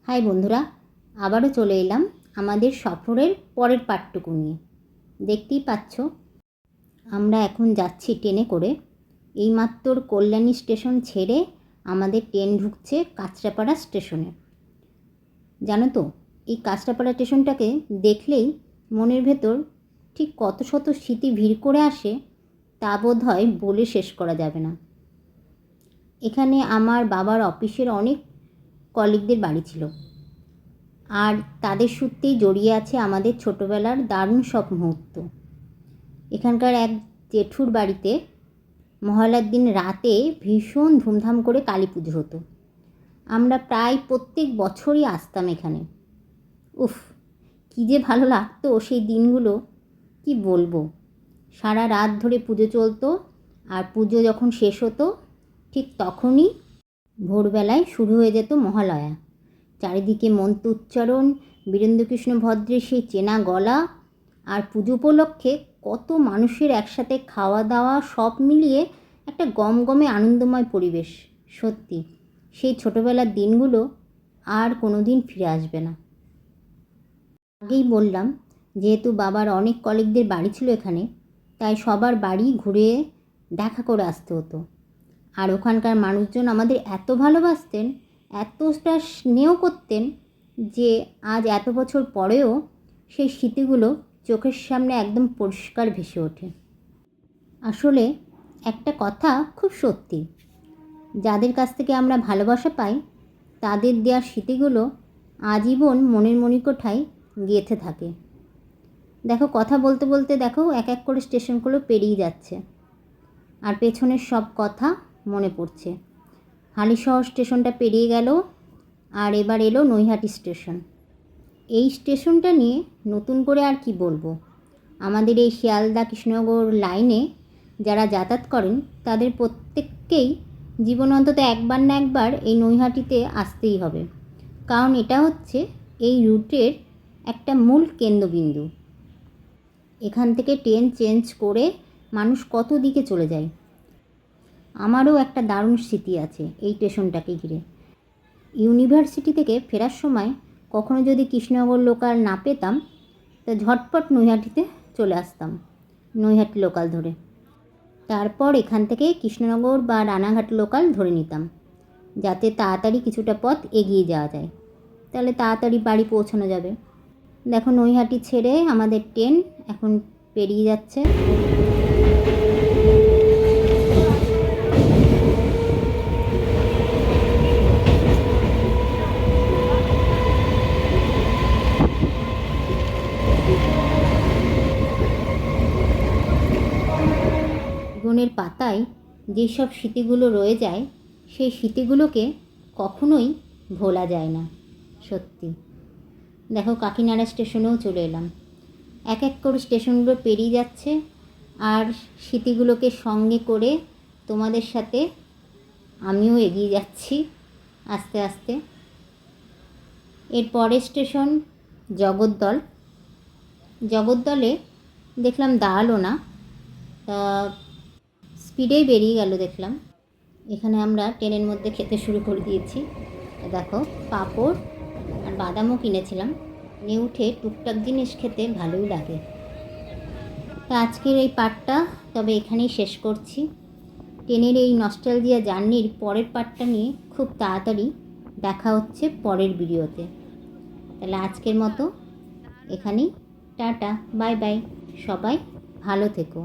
High বন্ধুরা, আবারও চলে এলাম আমাদের সফরের পরের পার্টটুকু নিয়ে। দেখতেই পাচ্ছ আমরা এখন যাচ্ছি ট্রেনে করে। এইমাত্র কল্যাণী স্টেশন ছেড়ে আমাদের ট্রেন ঢুকছে কাঁচরাপাড়া স্টেশনে। জানো তো, এই কাঁচরাপাড়া স্টেশনটাকে দেখলেই মনের ভেতর ঠিক কত শত স্মৃতি ভিড় করে আসে তা বোধ হয় বলে শেষ করা যাবে না। এখানে আমার বাবার অফিসের অনেক কলিগদের বাড়ি ছিল, আর তাদের সূত্রেই জড়িয়ে আছে আমাদের ছোটোবেলার দারুণ সব মুহূর্ত। এখানকার এক জেঠুর বাড়িতে মহালয়ার দিন রাতে ভীষণ ধুমধাম করে কালী পুজো হতো। আমরা প্রায় প্রত্যেক বছরই আসতাম এখানে। উফ, কী যে ভালো লাগতো সেই দিনগুলো, কি বলবো। সারা রাত ধরে পুজো চলতো, আর পুজো যখন শেষ হতো ঠিক তখনই ভোরবেলায় শুরু হয়ে যেত মহালয়া। চারিদিকে মন্ত্র উচ্চারণ, বীরেন্দ্রকৃষ্ণ ভদ্রের সেই চেনা গলা, আর পুজো উপলক্ষে কত মানুষের একসাথে খাওয়া দাওয়া, সব মিলিয়ে একটা গমগমে আনন্দময় পরিবেশ। সত্যি সেই ছোটোবেলার দিনগুলো আর কোনো দিন ফিরে আসবে না। আগেই বললাম, যেহেতু বাবার অনেক কলিগদের বাড়ি ছিল এখানে, তাই সবার বাড়ি ঘুরে দেখা করে আসতে হতো। আর ওখানকার মানুষজন আমাদের এত ভালোবাসতেন, এতটা স্নেহ করতেন যে আজ এত বছর পরেও সেই স্মৃতিগুলো চোখের সামনে একদম পরিষ্কার ভেসে ওঠে। আসলে একটা কথা খুব সত্যি, যাদের কাছ থেকে আমরা ভালোবাসা পাই তাদের দেওয়ার স্মৃতিগুলো আজীবন মনের মণিকোঠায় গেঁথে থাকে। দেখো, কথা বলতে বলতে দেখো এক এক করে স্টেশনগুলো পেরিয়ে যাচ্ছে, আর পেছনের সব কথা মনে পড়ছে। হালিশহর স্টেশনটা পেরিয়ে গেল, আর এবার এলো নৈহাটি স্টেশন। এই স্টেশনটা নিয়ে নতুন করে আর কি বলবো। আমাদের এই শিয়ালদা কৃষ্ণনগর লাইনে যারা যাতায়াত করেন তাদের প্রত্যেককেই জীবন অন্তত একবার না একবার এই নৈহাটিতে আসতেই হবে, কারণ এটা হচ্ছে এই রুটের একটা মূল কেন্দ্রবিন্দু। এখান থেকে ট্রেন চেঞ্জ করে মানুষ কত দিকে চলে যায়। আমারও একটা দারুণ স্মৃতি আছে এই স্টেশনটাকে ঘিরে। ইউনিভার্সিটি থেকে ফেরার সময় কখনো যদি কৃষ্ণনগর লোকাল না পেতাম, তা ঝটপট নৈহাটিতে চলে আসতাম নৈহাটি লোকাল ধরে। তারপর এখান থেকে কৃষ্ণনগর বা রানাঘাট লোকাল ধরে নিতাম, যাতে তাড়াতাড়ি কিছুটা পথ এগিয়ে যাওয়া যায়, তাহলে তাড়াতাড়ি বাড়ি পৌঁছানো যাবে। দেখো, নৈহাটি ছেড়ে আমাদের ট্রেন এখন পেরিয়ে যাচ্ছে। জীবনের পাতায় যেসব স্মৃতিগুলো রয়ে যায়, সেই স্মৃতিগুলোকে কখনোই ভোলা যায় না। সত্যি দেখো, কাকিনাড়া স্টেশনেও চলে এলাম। এক এক করে স্টেশনগুলো পেরিয়ে যাচ্ছে, আর স্মৃতিগুলোকে সঙ্গে করে তোমাদের সাথে আমিও এগিয়ে যাচ্ছি আস্তে আস্তে। এর পরের স্টেশন জগদ্দল। জগদ্দলে দেখলাম দাঁড়ালো না, তা স্পিডেই বেরিয়ে গেল দেখলাম। এখানে আমরা ট্রেনের মধ্যে খেতে শুরু করে দিয়েছি। দেখো, পাঁপড় আর বাদামও কিনেছিলাম। নিয়ে উঠে টুকটাক জিনিস খেতে ভালোই লাগে। তা আজকের এই পার্টটা তবে এখানেই শেষ করছি। ট্রেনের এই নস্টালজিয়া জার্নির পরের পার্টটা নিয়ে খুব তাড়াতাড়ি দেখা হচ্ছে পরের ভিডিওতে। তাহলে আজকের মতো এখানেই টাটা, বাই বাই। সবাই ভালো থেকো।